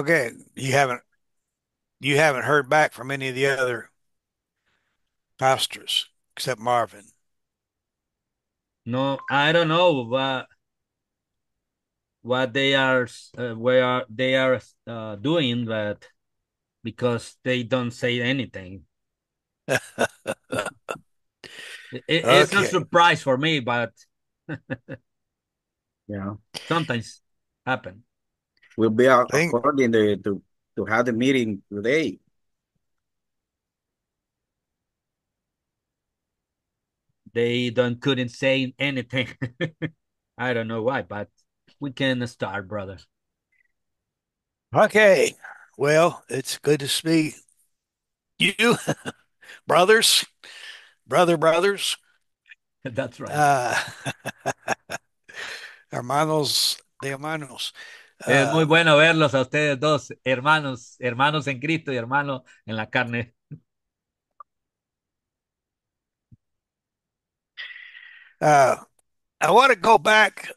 Okay, you haven't heard back from any of the other pastors except Marvin. No, I don't know what they are where they are doing, but because they don't say anything. It's a Okay. surprise for me, but Yeah. sometimes happen. We'll be Thing according to have the meeting today. They don't couldn't say anything. I don't know why, but we can start, brother. Okay. Well, it's good to see you, brothers, brothers, That's right. uh, hermanos de hermanos. Es muy Uh, bueno verlos a ustedes dos, hermanos, hermanos en Cristo y hermanos en la carne. uh, I want to go back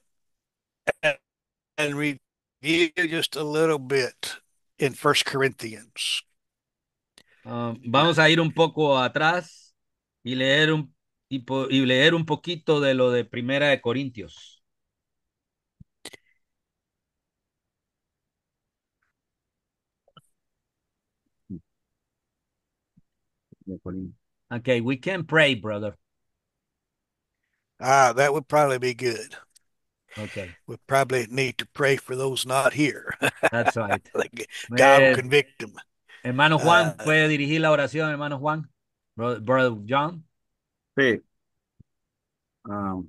and review just a little bit in First Corinthians. Vamos a ir un poco atrás y leer y leer un poquito de lo de Primera de Corintios. Okay, we can pray, brother. That would probably be good. Okay, We probably need to pray for those not here. that's right. Like God will Eh, convict them. Hermano Juan, Uh, ¿puede dirigir la oración, hermano Juan? Brother John. Sí. Ah,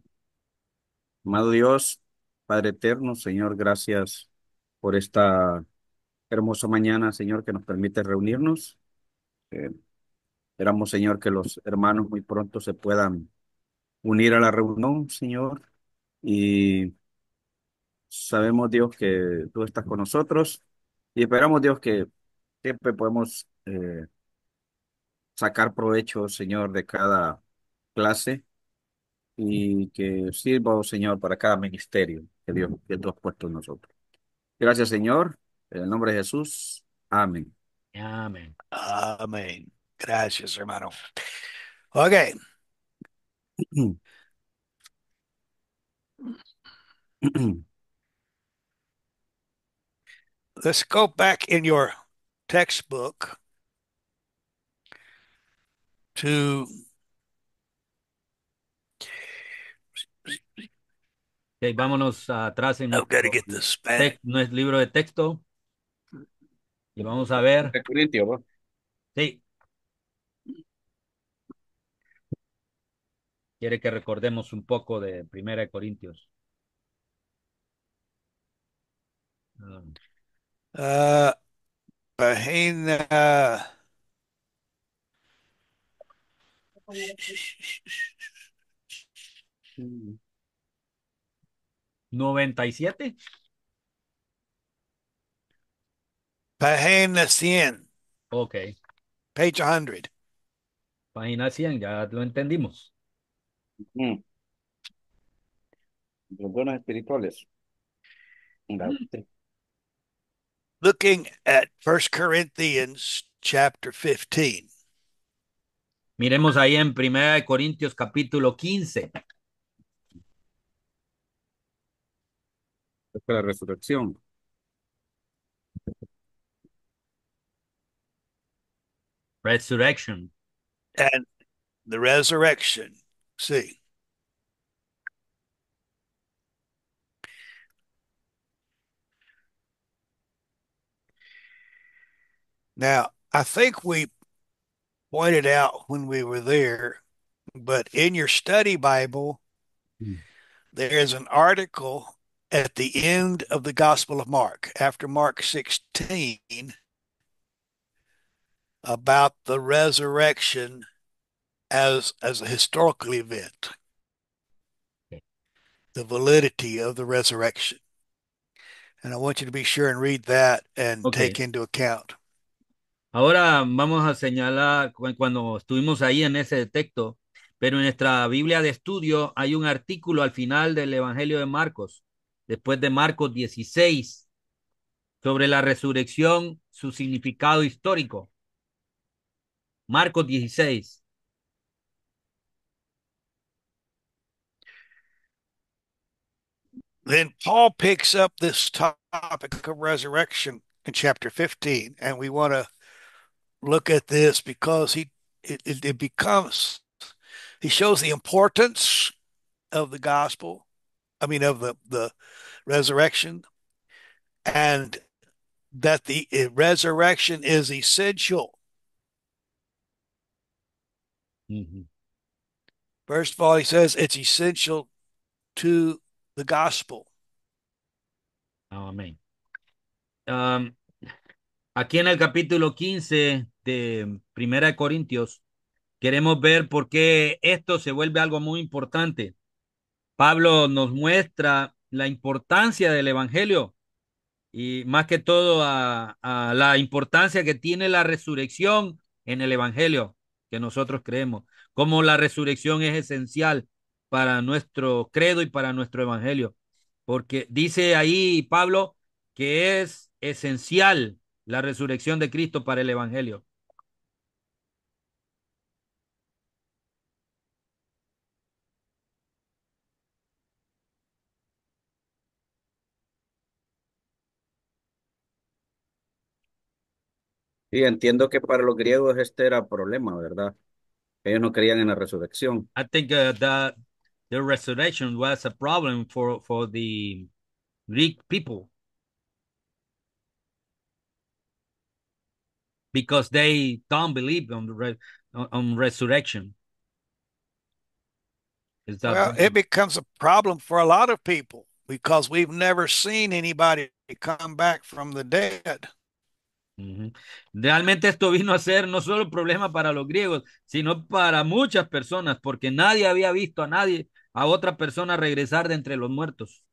amado Dios, Padre eterno, Señor, gracias por esta hermosa mañana, Señor, que nos permite reunirnos. Eh, Esperamos, Señor, que los hermanos muy pronto se puedan unir a la reunión, Señor. Y sabemos, Dios, que tú estás con nosotros. Y esperamos, Dios, que siempre podemos sacar provecho, Señor, de cada clase y que sirva, oh Señor, para cada ministerio que tú has puesto en nosotros. Gracias, Señor. En el nombre de Jesús. Amén. Amén. Amén. Gracias, hermano. Okay, let's go back in your textbook to, Ok, vámonos atrás en I've got to nuestro get the Spanish. nuestro libro de texto y vamos a ver. De Corintios, ¿va? Sí, quiere que recordemos un poco de Primera de Corintios. Um, Uh, Página 97. Página 100, Ok, page 100. página 100, ya lo entendimos. Mm, Los dones espirituales. Sí. Looking at First Corinthians chapter 15. Miremos ahí en Primera de Corintios capítulo 15. Es la resurrección. Resurrection. And the resurrection. See, now I think we pointed out when we were there, but in your study Bible, Mm. there's an article at the end of the Gospel of Mark, after Mark 16, about the resurrection as a historical event, the validity of the resurrection. And I want you to be sure and read that and Ok, take into account. ahora vamos a señalar cuando estuvimos ahí en ese texto, pero en nuestra Biblia de estudio hay un artículo al final del Evangelio de Marcos, después de Marcos 16. sobre la resurrección, su significado histórico. Marcos 16. Then Paul picks up this topic of resurrection in chapter 15, and we want to look at this because it becomes he shows the importance of the gospel. I mean of the resurrection, and that the resurrection is essential. Ujú. First of all, he says it's essential to the gospel. Amén. Um, Aquí en el capítulo 15 de Primera de Corintios, queremos ver por qué esto se vuelve algo muy importante. Pablo nos muestra la importancia del evangelio y más que todo a la importancia que tiene la resurrección en el evangelio que nosotros creemos, como la resurrección es esencial para nuestro credo y para nuestro evangelio, porque dice ahí Pablo que es esencial la resurrección de Cristo para el evangelio. Y entiendo que para los griegos este era problema, ¿verdad? Ellos no creían en la resurrección. I think the resurrection was a problem for the Greek people because they don't believe on on resurrection. Is that Well, it becomes a problem for a lot of people because we've never seen anybody come back from the dead. Ujú. Realmente esto vino a ser no solo un problema para los griegos, sino para muchas personas, porque nadie había visto a nadie, a otra persona regresar de entre los muertos.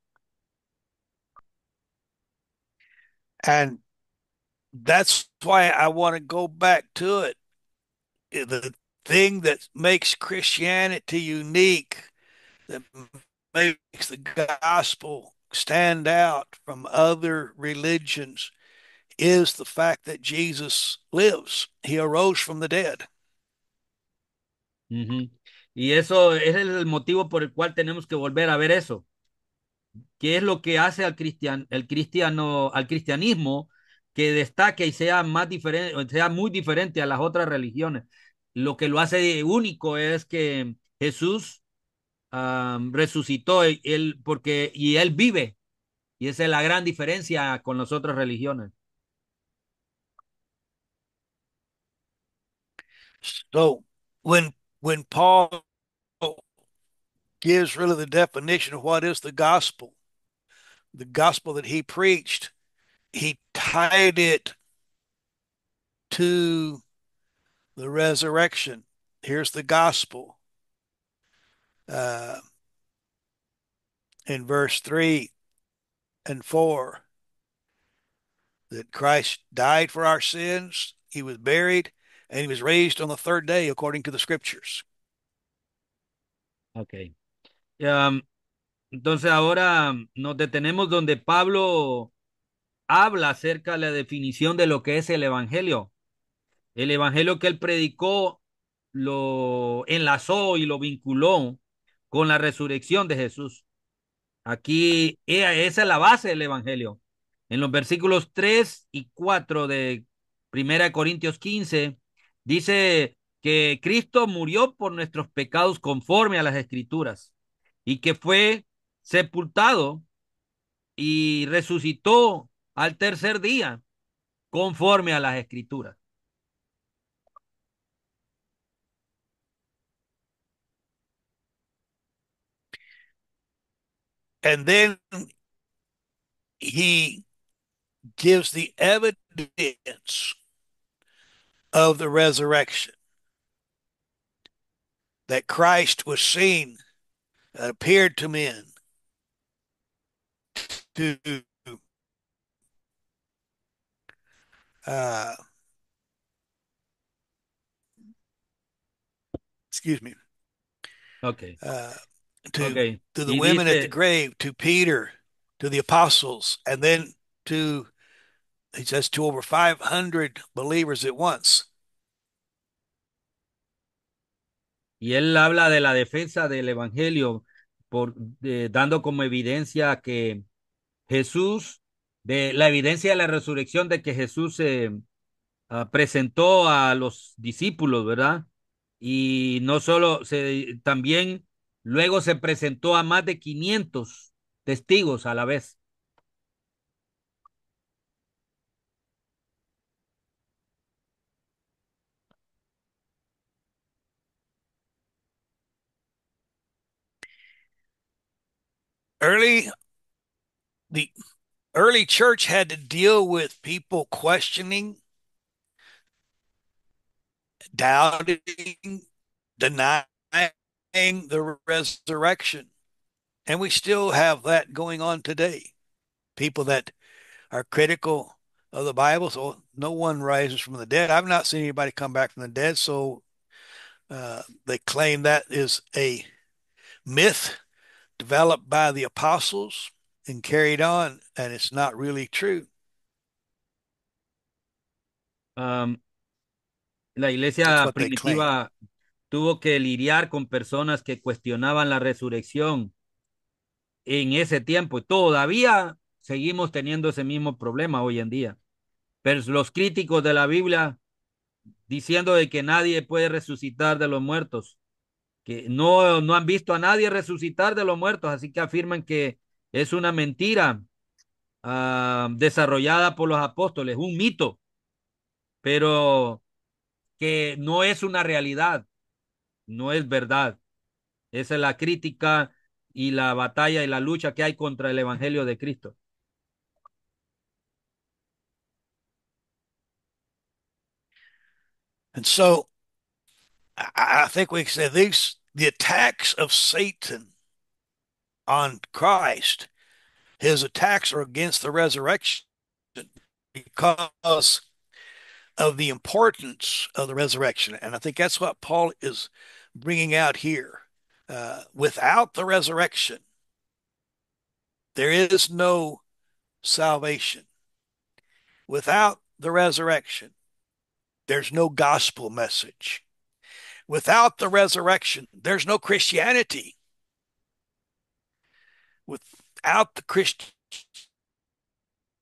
And that's why I want to go back to it. The thing that makes Christianity unique, that makes the gospel stand out from other religions, is the fact that Jesus lives. He arose from the dead. Ujú. Y eso es el motivo por el cual tenemos que volver a ver eso. ¿Qué es lo que hace al cristianismo que destaque y sea más diferente, sea muy diferente a las otras religiones? Lo que lo hace único es que Jesús resucitó y él vive. Y esa es la gran diferencia con las otras religiones. So when Paul gives really the definition of what is the gospel that he preached, he tied it to the resurrection. Here's the gospel uh, in verse 3 and 4 that Christ died for our sins, he was buried, and he was raised on the third day according to the scriptures. Ok. Um, entonces ahora nos detenemos donde Pablo habla acerca de la definición de lo que es el evangelio. El evangelio que él predicó lo enlazó y lo vinculó con la resurrección de Jesús. Aquí, esa es la base del evangelio. En los versículos 3 y 4 de Primera de Corintios 15, dice que Cristo murió por nuestros pecados conforme a las Escrituras y que fue sepultado y resucitó al tercer día conforme a las Escrituras. And then he gives the evidence of the resurrection that Christ was seen, appeared to men, to uh, excuse me, Ok, uh, ok. to the Y women at the dice, grave, to Peter, to the apostles, and then to He says to over 500 believers at once. Y él habla de la defensa del evangelio, dando como evidencia que Jesús, de la evidencia de la resurrección, de que Jesús se presentó a los discípulos, ¿verdad? Y no solo, también luego se presentó a más de 500 testigos a la vez. Early, the early church had to deal with people questioning, doubting, denying the resurrection. And we still have that going on today. People that are critical of the Bible. So no one rises from the dead. I've not seen anybody come back from the dead. So they claim that is a myth developed by the apostles and carried on, and it's not really true. Um, la That's iglesia what they claim. primitiva tuvo que lidiar con personas que cuestionaban la resurrección en ese tiempo y todavía seguimos teniendo ese mismo problema hoy en día. Pero los críticos de la Biblia diciendo de que nadie puede resucitar de los muertos, que no han visto a nadie resucitar de los muertos, así que afirman que es una mentira desarrollada por los apóstoles, un mito, pero que no es una realidad, no es verdad. Esa es la crítica y la batalla y la lucha que hay contra el Evangelio de Cristo. And so I think we said these the attacks of Satan on Christ, his attacks are against the resurrection because of the importance of the resurrection. And I think that's what Paul is bringing out here. Without the resurrection, there is no salvation. Without the resurrection, there's no gospel message. Without the resurrection, there's no Christianity. Without the Christ,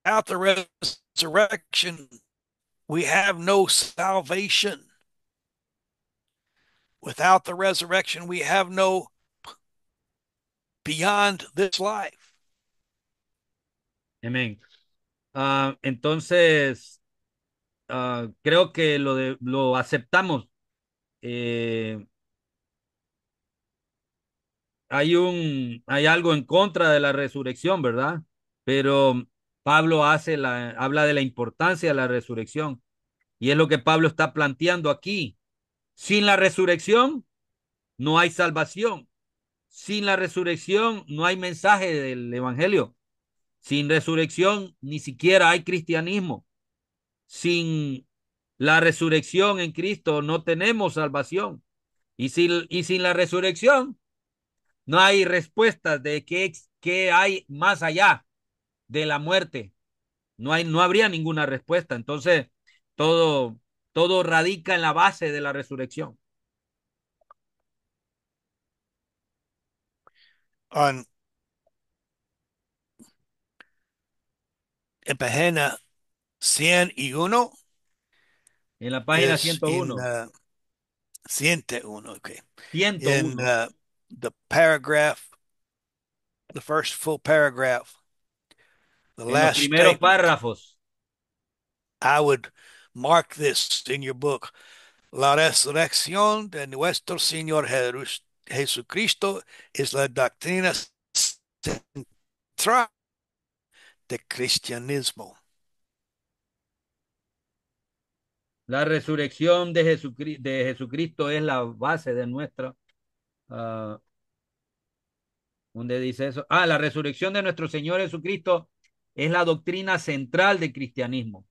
without the resurrection, we have no salvation. Without the resurrection, we have no beyond this life. Amén. Entonces, creo que lo aceptamos. Eh, hay algo en contra de la resurrección, ¿verdad? Pero Pablo habla de la importancia de la resurrección. Y es lo que Pablo está planteando aquí. Sin la resurrección no hay salvación. Sin la resurrección no hay mensaje del evangelio. Sin resurrección ni siquiera hay cristianismo. Sin la resurrección en Cristo no tenemos salvación. Y sin la resurrección no hay respuestas de qué hay más allá de la muerte. No habría ninguna respuesta. Entonces, todo, todo radica en la base de la resurrección. On en página 101 En la página is 101, 101, okay. In 101, the paragraph, the first full paragraph, the en los last primeros statement, párrafos. I would mark this in your book. La resurrección de nuestro Señor Jesucristo es la doctrina central del cristianismo. La resurrección de Jesucristo es la base de nuestra. Uh, ¿Dónde dice eso? La resurrección de nuestro Señor Jesucristo es la doctrina central del cristianismo.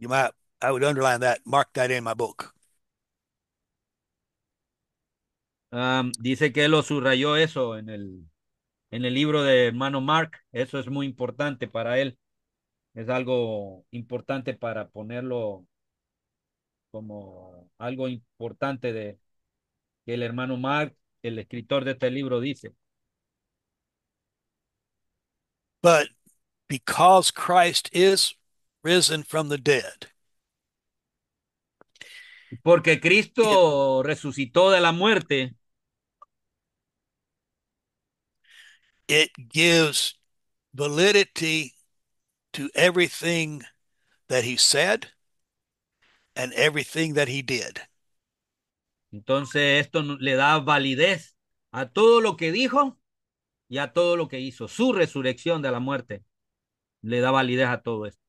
You might, I would underline that, mark that in my book. Dice que él lo subrayó eso en el libro de hermano Mark. Eso es muy importante para él. Es algo importante para ponerlo como algo importante de que el hermano Mark, el escritor de este libro, dice. But because Christ is risen from the dead, Porque it, Cristo resucitó de la muerte, it gives validity to everything that he said and everything that he did. entonces esto le da validez a todo lo que dijo y a todo lo que hizo. Su resurrección de la muerte le da validez a todo esto.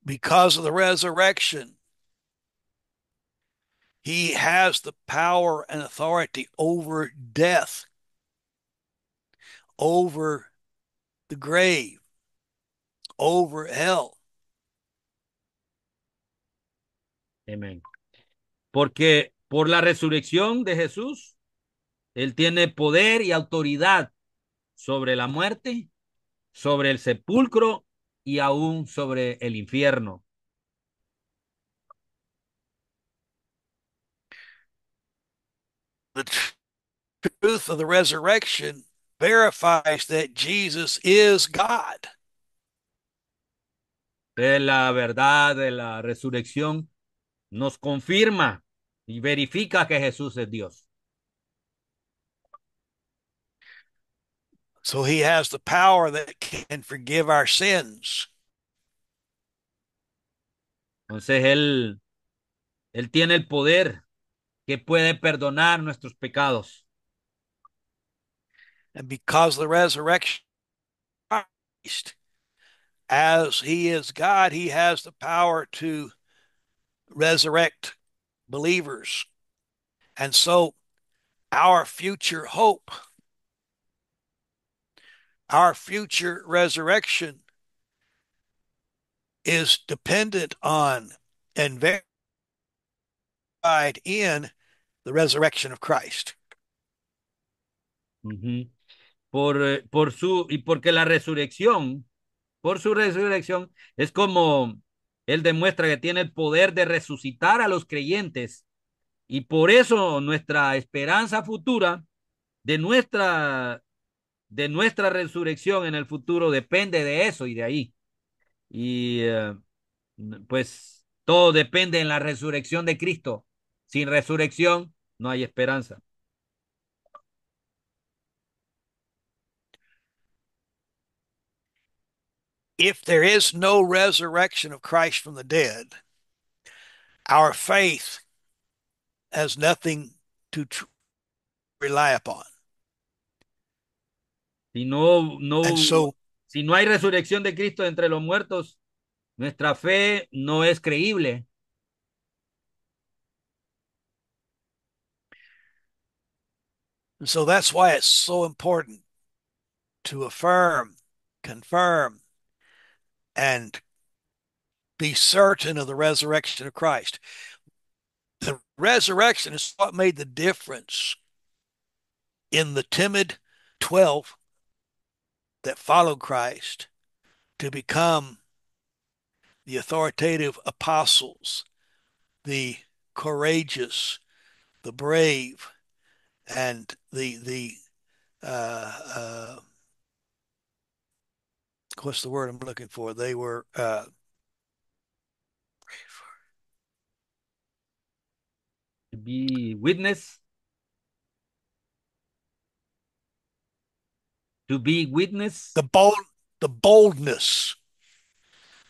Because of the resurrection, he has the power and authority over death, over the grave, over hell. Amén. Porque por la resurrección de Jesús, Él tiene poder y autoridad sobre la muerte, sobre el sepulcro y aún sobre el infierno. The truth of the resurrection verifies that Jesus is God. La verdad de la resurrección nos confirma y verifica que Jesús es Dios. So he has the power that can forgive our sins. Entonces él tiene el poder que puede perdonar nuestros pecados. And because of the resurrection of Christ, as he is God, he has the power to resurrect believers. And so our future hope, our future resurrection is dependent on and verified in the resurrection of Christ. Uh-huh. Y porque por su resurrección, es como él demuestra que tiene el poder de resucitar a los creyentes. Y por eso nuestra esperanza futura de nuestra, de nuestra resurrección en el futuro depende de eso y de ahí. Y pues todo depende en la resurrección de Cristo. Sin resurrección no hay esperanza. If there is no resurrection of Christ from the dead, our faith has nothing to rely upon. Si And so, si no hay resurrección de Cristo entre los muertos, nuestra fe no es creíble. so that's why it's so important to affirm, confirm, and be certain of the resurrection of Christ. The resurrection is what made the difference in the timid 12 that followed Christ to become the authoritative apostles, the courageous, the brave, and the what's the word I'm looking for? They were Be witness. To be witness. the bold, the boldness,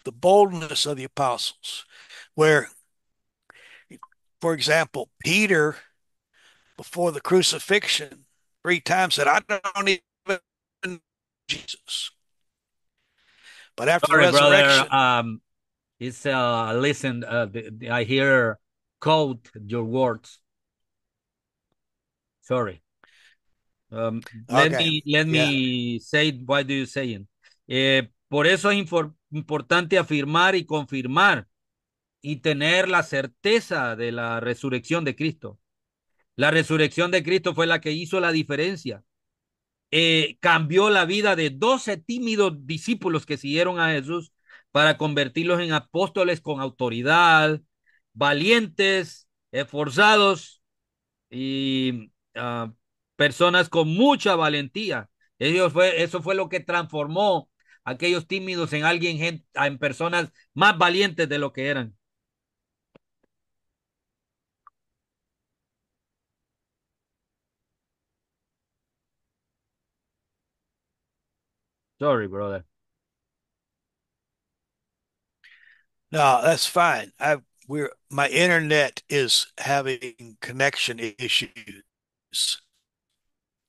the boldness of the apostles. Where, for example, Peter before the crucifixion 3 times said, "I don't even know Jesus." But after the Sorry, brother. resurrection, It's listen. I hear quote your words. Sorry. okay, Let yeah, me say why do you saying. Por eso es importante afirmar y confirmar y tener la certeza de la resurrección de Cristo. La resurrección de Cristo fue la que hizo la diferencia. Cambió la vida de 12 tímidos discípulos que siguieron a Jesús para convertirlos en apóstoles con autoridad, valientes, esforzados y personas con mucha valentía. Eso fue lo que transformó a aquellos tímidos en en personas más valientes de lo que eran. Sorry, brother. No, that's fine. My internet is having connection issues.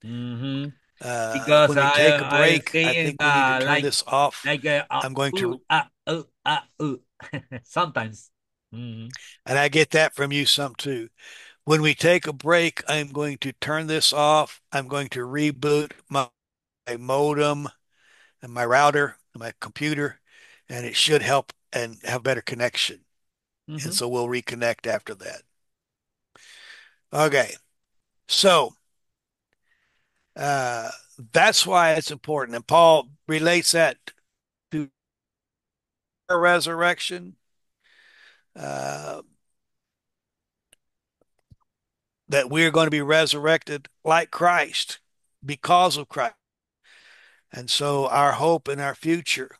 Mm-hmm. Because When we take a I break, I saying think we need to turn like this off. like I'm going to, ooh, ooh. Sometimes. Mm-hmm. and I get that from you some too. When we take a break, I'm going to turn this off. I'm going to reboot my modem and my router and my computer, and it should help and have better connection. And Mm-hmm. so we'll reconnect after that. Okay. So uh, that's why it's important. And Paul relates that to resurrection, uh, that we're going to be resurrected like Christ because of Christ. And so our hope and our future,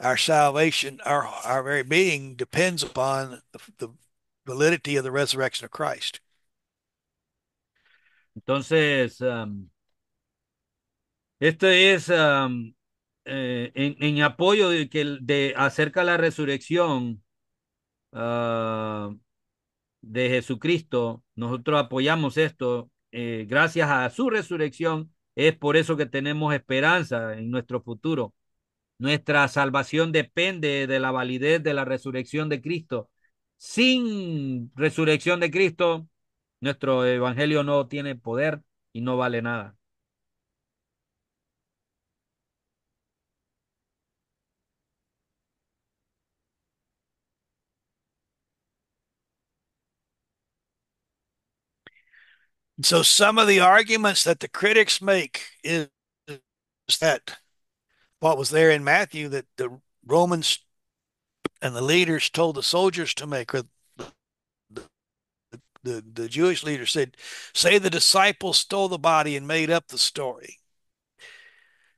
our salvation, our very being depends upon the validity of the resurrection of Christ. Entonces, esto es en apoyo de acerca de la resurrección uh, de Jesucristo. Nosotros apoyamos esto. Gracias a su resurrección, es por eso que tenemos esperanza en nuestro futuro. Nuestra salvación depende de la validez de la resurrección de Cristo. Sin resurrección de Cristo, nuestro evangelio no tiene poder y no vale nada. So some of the arguments that the critics make is that what was there in Matthew that the Romans and the leaders told the soldiers to make, or the Jewish leaders said, say the disciples stole the body and made up the story.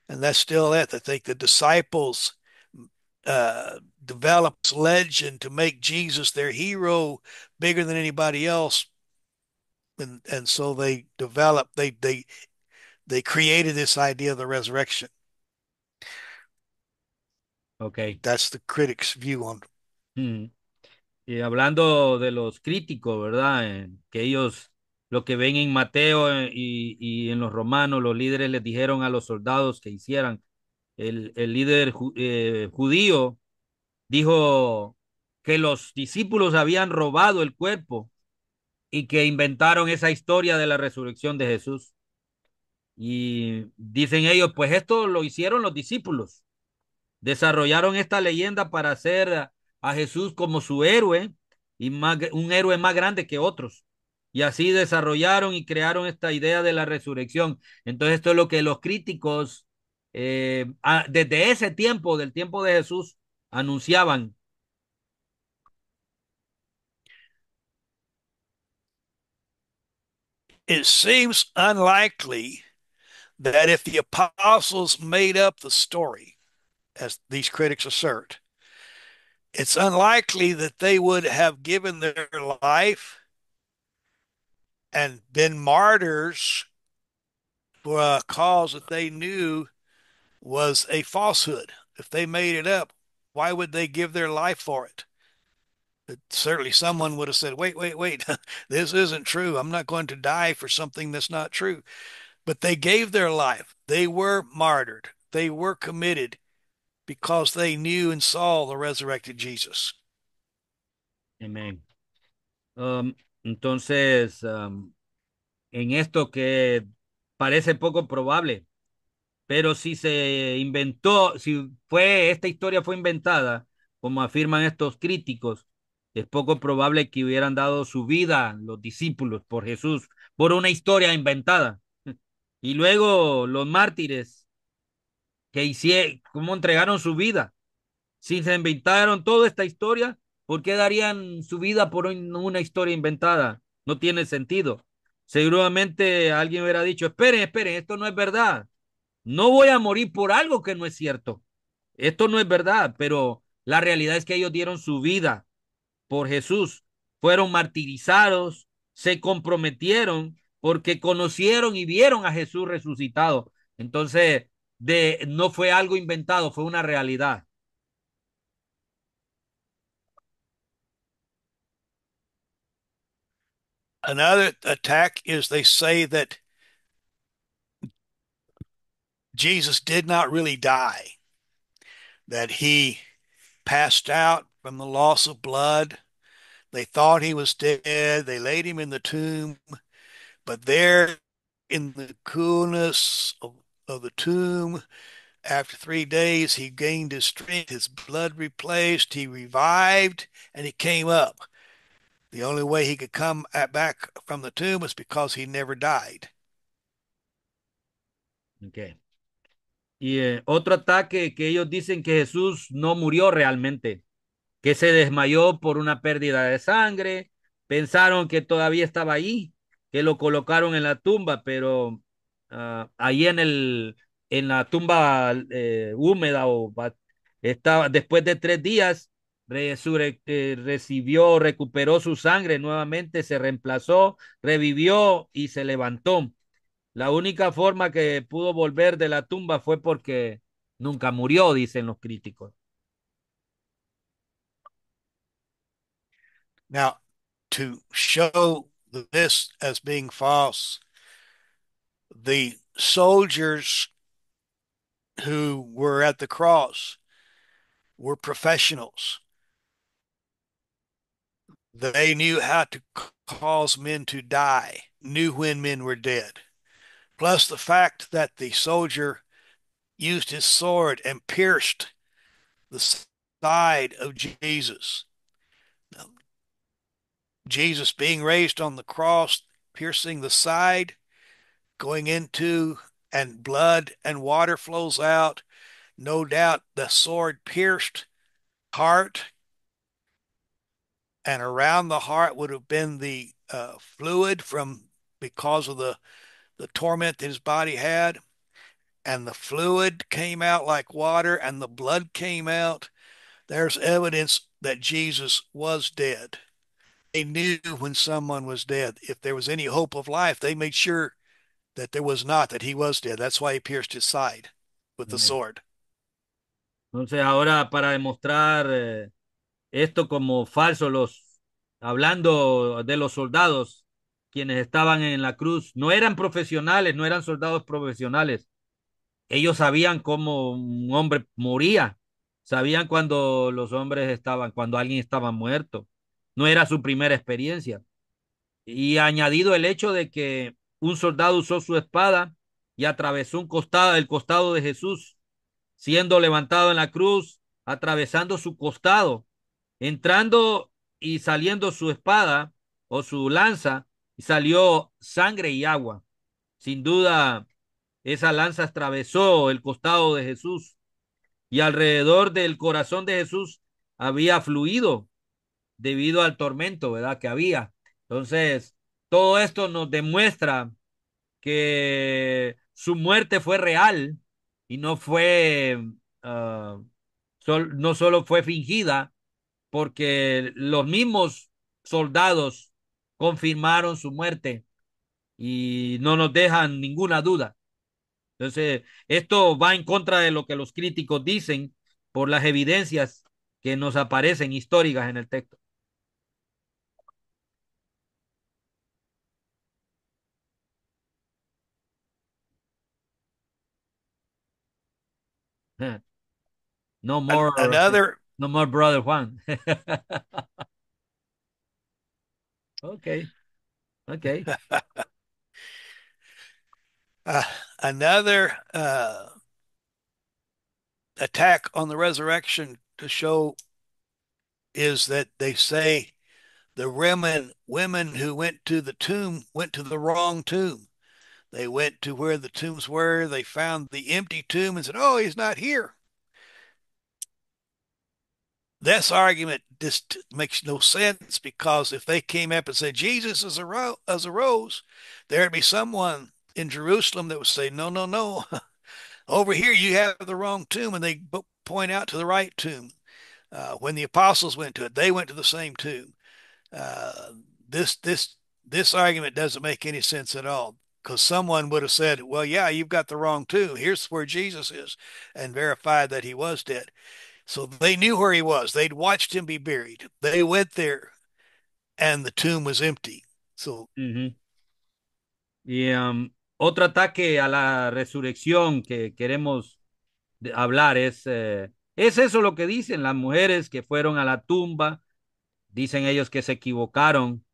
And that's still it. I think the disciples developed legend to make Jesus their hero bigger than anybody else. And so they developed, they created this idea of the resurrection. Ok. That's the critics' view on. Mm. Y hablando de los críticos, ¿verdad? Que ellos lo que ven en Mateo y en los romanos, los líderes les dijeron a los soldados que hicieran. El líder judío dijo que los discípulos habían robado el cuerpo y que inventaron esa historia de la resurrección de Jesús. Y dicen ellos, pues esto lo hicieron los discípulos. Desarrollaron esta leyenda para hacer a Jesús como su héroe y un héroe más grande que otros. Y así desarrollaron y crearon esta idea de la resurrección. Entonces esto es lo que los críticos desde ese tiempo, del tiempo de Jesús, anunciaban. It seems unlikely that if the apostles made up the story, as these critics assert, it's unlikely that they would have given their life and been martyrs for a cause that they knew was a falsehood. If they made it up, why would they give their life for it? Certainly someone would have said, wait, this isn't true. I'm not going to die for something that's not true. But they gave their life. They were martyred. They were committed because they knew and saw the resurrected Jesus. Amén. Entonces, en esto que parece poco probable, pero si se inventó, si esta historia fue inventada, como afirman estos críticos, es poco probable que hubieran dado su vida los discípulos por Jesús, por una historia inventada. Y luego los mártires que hicieron, cómo entregaron su vida. Si se inventaron toda esta historia, ¿por qué darían su vida por una historia inventada? No tiene sentido. Seguramente alguien hubiera dicho, esperen, esperen, esto no es verdad. No voy a morir por algo que no es cierto. Esto no es verdad, pero la realidad es que ellos dieron su vida por Jesús, fueron martirizados, se comprometieron porque conocieron y vieron a Jesús resucitado. Entonces, no fue algo inventado, fue una realidad. Another attack is they say that Jesus did not really die, that he passed out from the loss of blood. They thought he was dead. They laid him in the tomb, but there in the coolness of the tomb, after 3 days, he gained his strength, his blood replaced, he revived, and he came up. The only way he could come back from the tomb was because he never died. Okay. Y otro ataque que ellos dicen que Jesús no murió realmente, que se desmayó por una pérdida de sangre, pensaron que todavía estaba ahí, que lo colocaron en la tumba, pero ahí en la tumba húmeda estaba, después de 3 días, recuperó su sangre nuevamente, se reemplazó, revivió y se levantó. La única forma que pudo volver de la tumba fue porque nunca murió, dicen los críticos. Now, to show this as being false, the soldiers who were at the cross were professionals. They knew how to cause men to die, knew when men were dead. Plus the fact that the soldier used his sword and pierced the side of Jesus. Jesus being raised on the cross, piercing the side, going into, and blood and water flows out. No doubt the sword pierced heart, and around the heart would have been the fluid from because of the torment that his body had. And the fluid came out like water, and the blood came out. There's evidence that Jesus was dead. They knew when someone was dead. If there was any hope of life, they made sure that there was not, that he was dead. That's why he pierced his side with the sword. Entonces ahora para demostrar esto como falso, hablando de los soldados, quienes estaban en la cruz, no eran profesionales, no eran soldados profesionales. Ellos sabían cómo un hombre moría, sabían cuando los hombres estaban, cuando alguien estaba muerto. No era su primera experiencia. Y añadido el hecho de que un soldado usó su espada y atravesó el costado de Jesús, siendo levantado en la cruz, atravesando su costado, entrando y saliendo su espada o su lanza, y salió sangre y agua. Sin duda, esa lanza atravesó el costado de Jesús y alrededor del corazón de Jesús había fluido debido al tormento, ¿verdad? Que había. Entonces, todo esto nos demuestra que su muerte fue real y no fue, uh, no solo fue fingida, porque los mismos soldados confirmaron su muerte y no nos dejan ninguna duda. Entonces, esto va en contra de lo que los críticos dicen por las evidencias que nos aparecen históricas en el texto. No more, Another no more brother Juan. Okay, okay. uh, another attack on the resurrection to show is that they say the women who went to the tomb went to the wrong tomb. They went to where the tombs were. They found the empty tomb and said, "Oh, he's not here." This argument just makes no sense because if they came up and said Jesus is arose, there'd be someone in Jerusalem that would say, "No, no, no, over here you have the wrong tomb," and they point out to the right tomb. When the apostles went to it, they went to the same tomb. Uh, this this this argument doesn't make any sense at all because someone would have said, "Well, yeah, you've got the wrong tomb. Here's where Jesus is," and verified that he was dead. So they knew where he was. They'd watched him be buried. They went there, and the tomb was empty. So, Ujú. Y otro ataque a la resurrección que queremos hablar es eso lo que dicen las mujeres que fueron a la tumba, dicen ellos que se equivocaron,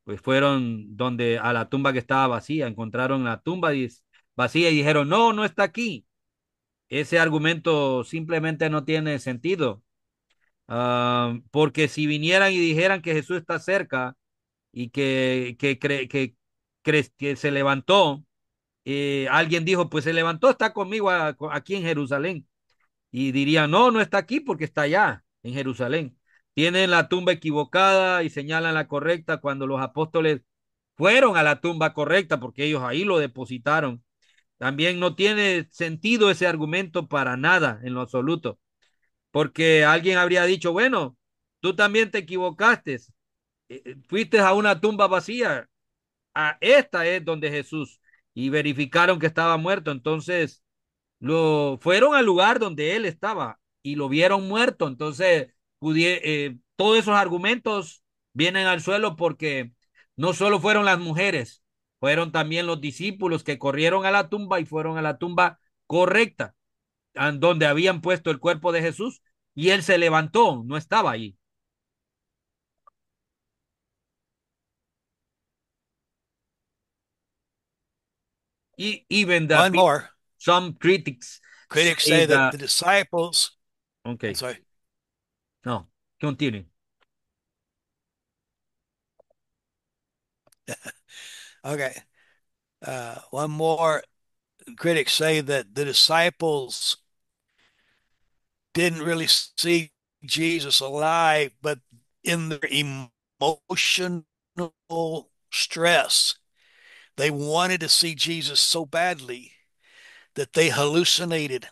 pues fueron donde a la tumba que estaba vacía, encontraron la tumba vacía y dijeron, no, no está aquí. Ese argumento simplemente no tiene sentido. Porque si vinieran y dijeran que Jesús está cerca y que se levantó, alguien dijo, pues se levantó, está conmigo aquí en Jerusalén. Y dirían, no, no está aquí porque está allá, en Jerusalén. Tienen la tumba equivocada y señalan la correcta cuando los apóstoles fueron a la tumba correcta porque ellos ahí lo depositaron. También no tiene sentido ese argumento para nada en lo absoluto, porque alguien habría dicho, bueno, tú también te equivocaste, fuiste a una tumba vacía, a esta es donde Jesús, y verificaron que estaba muerto, entonces lo fueron al lugar donde él estaba y lo vieron muerto. Entonces, todos esos argumentos vienen al suelo porque no solo fueron las mujeres, fueron también los discípulos que corrieron a la tumba y fueron a la tumba correcta, donde habían puesto el cuerpo de Jesús y él se levantó, no estaba ahí. Even the one more. some critics Critics say say that that, the disciples, I'm okay, sorry, no, continue. okay, one more. Critics say that the disciples didn't really see Jesus alive, but in their emotional stress, they wanted to see Jesus so badly that they hallucinated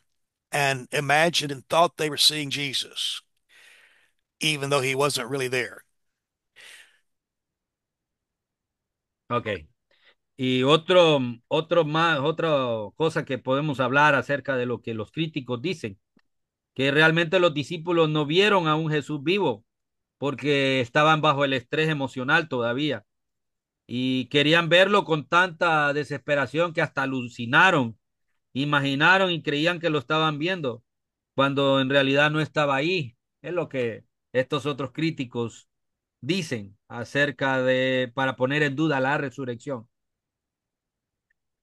and imagined and thought they were seeing Jesus, even though he wasn't really there. Okay. Y otra cosa que podemos hablar acerca de lo que los críticos dicen, que realmente los discípulos no vieron a un Jesús vivo porque estaban bajo el estrés emocional todavía y querían verlo con tanta desesperación que hasta alucinaron, imaginaron y creían que lo estaban viendo cuando en realidad no estaba ahí. Es lo que estos otros críticos dicen para poner en duda la resurrección.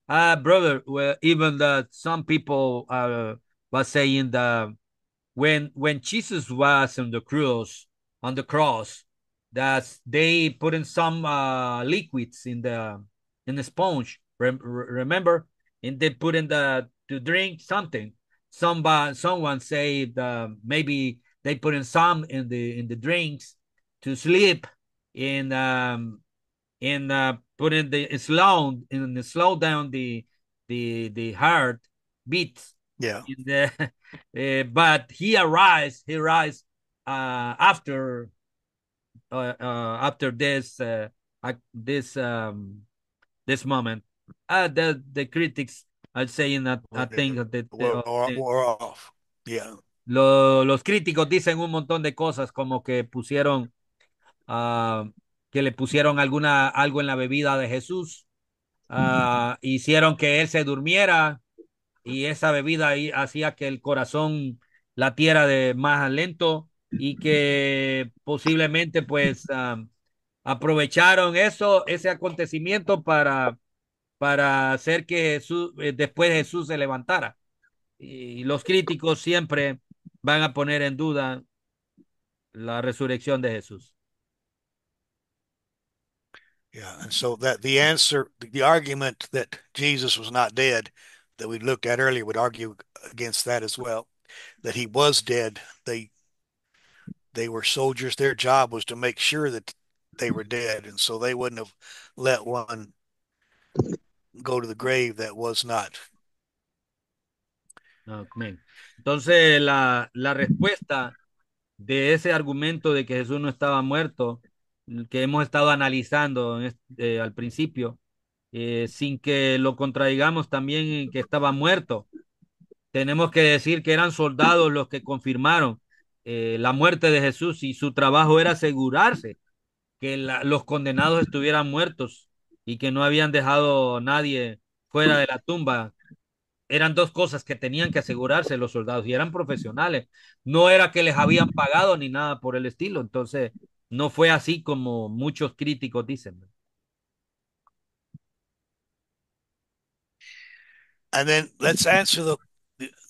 Brother, well, even some people was saying that when Jesus was on the cross, that they put in some liquids in the sponge. Remember, and they put in the to drink something. Someone said maybe they put in some in the drinks to sleep in put in the slow down the heart beats Yeah. in the but he arise after this this moment. The critics are saying that I think that We're off. Yeah. los críticos dicen un montón de cosas como que pusieron uh, que le pusieron algo en la bebida de Jesús, hicieron que él se durmiera y esa bebida ahí hacía que el corazón latiera de más lento y que posiblemente pues aprovecharon ese acontecimiento para hacer que después Jesús se levantara. Y los críticos siempre van a poner en duda la resurrección de Jesús. Yeah, and so that the answer, the argument that Jesus was not dead that we looked at earlier would argue against that as well, that he was dead. They were soldiers. Their job was to make sure that they were dead, and so they wouldn't have let one go to the grave that was not. Amén. Entonces, la respuesta de ese argumento de que Jesús no estaba muerto, que hemos estado analizando al principio, sin que lo contradigamos también en que estaba muerto, tenemos que decir que eran soldados los que confirmaron la muerte de Jesús y su trabajo era asegurarse que los condenados estuvieran muertos y que no habían dejado a nadie fuera de la tumba. Eran dos cosas que tenían que asegurarse los soldados y eran profesionales. No era que les habían pagado ni nada por el estilo. Entonces, no fue así como muchos críticos dicen. And then let's answer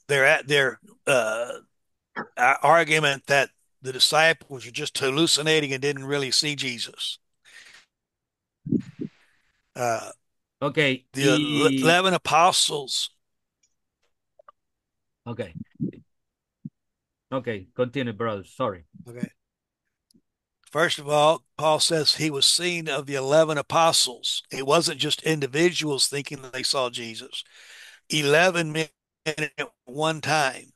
their argument that the disciples were just hallucinating and didn't really see Jesus. Uh, Ok, the 11 apostles. ok, ok, continue, brother. Sorry. Okay. First of all, Paul says he was seen of the 11 apostles. It wasn't just individuals thinking that they saw Jesus. 11 men at one time.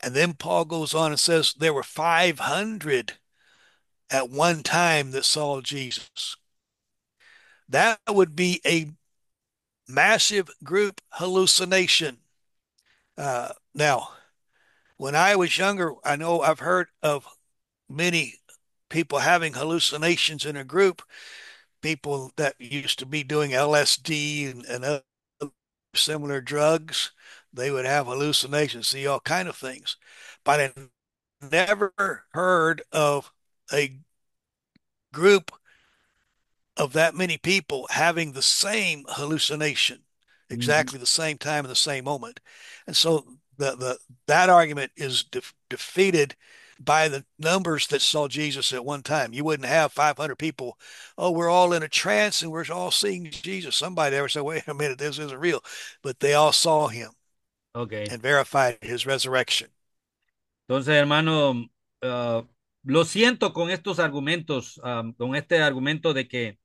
And then Paul goes on and says there were 500 at one time that saw Jesus. That would be a massive group hallucination. Now, when I was younger, I know I've heard of many people having hallucinations in a group, people that used to be doing LSD and other similar drugs. They would have hallucinations, see all kind of things. But I never heard of a group of that many people having the same hallucination Ujú. exactly the same time in the same moment. And so that argument is defeated by the numbers that saw Jesus at one time. You wouldn't have 500 people, oh, we're all in a trance and we're all seeing Jesus. Somebody ever said, wait a minute, this isn't real. But they all saw him Ok. and verified his resurrection. Entonces, hermano, lo siento con estos argumentos, con este argumento de que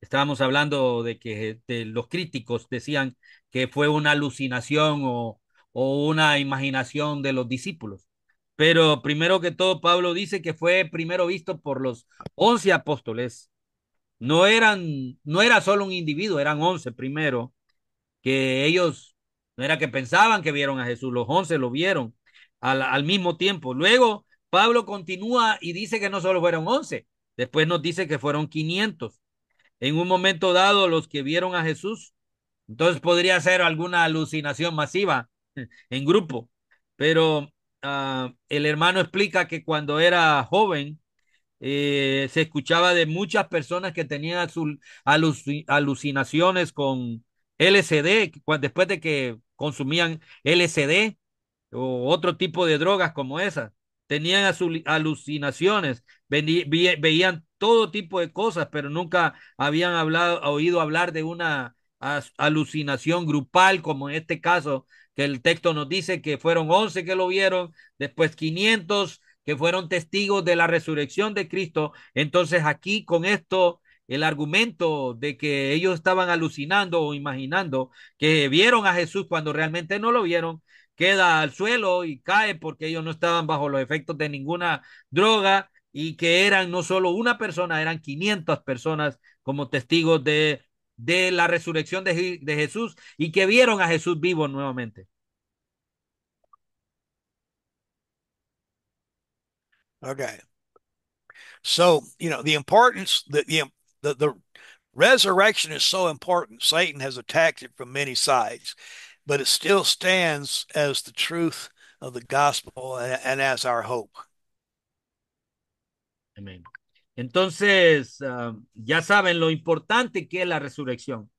estábamos hablando de que los críticos decían que fue una alucinación o una imaginación de los discípulos. Pero primero que todo, Pablo dice que fue primero visto por los 11 apóstoles. No era solo un individuo, eran 11 primero, que ellos no era que pensaban que vieron a Jesús, los 11 lo vieron al mismo tiempo. Luego, Pablo continúa y dice que no solo fueron 11, después nos dice que fueron 500 en un momento dado los que vieron a Jesús. Entonces podría ser alguna alucinación masiva en grupo. Pero el hermano explica que cuando era joven se escuchaba de muchas personas que tenían alucinaciones con LSD, después de que consumían LSD o otro tipo de drogas como esas. Tenían alucinaciones, veían todo tipo de cosas, pero nunca habían oído hablar de una alucinación grupal, como en este caso, que el texto nos dice que fueron 11 que lo vieron, después 500 que fueron testigos de la resurrección de Cristo. Entonces aquí con esto, el argumento de que ellos estaban alucinando o imaginando que vieron a Jesús cuando realmente no lo vieron, queda al suelo y cae porque ellos no estaban bajo los efectos de ninguna droga y que eran no solo una persona, eran 500 personas como testigos de la resurrección de Jesús y que vieron a Jesús vivo nuevamente. Okay. So, you know, the importance that the resurrection is so important. Satan has attacked it from many sides, but it still stands as the truth of the gospel and as our hope. Amén. Entonces, ya saben lo importante que es la resurrección.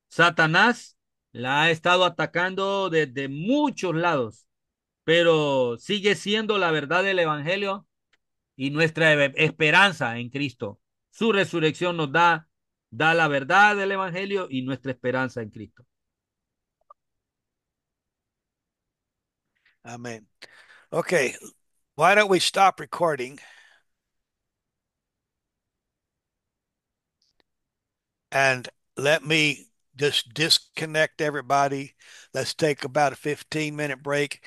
Satanás la ha estado atacando desde muchos lados, pero sigue siendo la verdad del evangelio y nuestra esperanza en Cristo. Su resurrección nos da la verdad del Evangelio y nuestra esperanza en Cristo. Amen. Okay, why don't we stop recording and let me just disconnect everybody. Let's take about a 15-minute break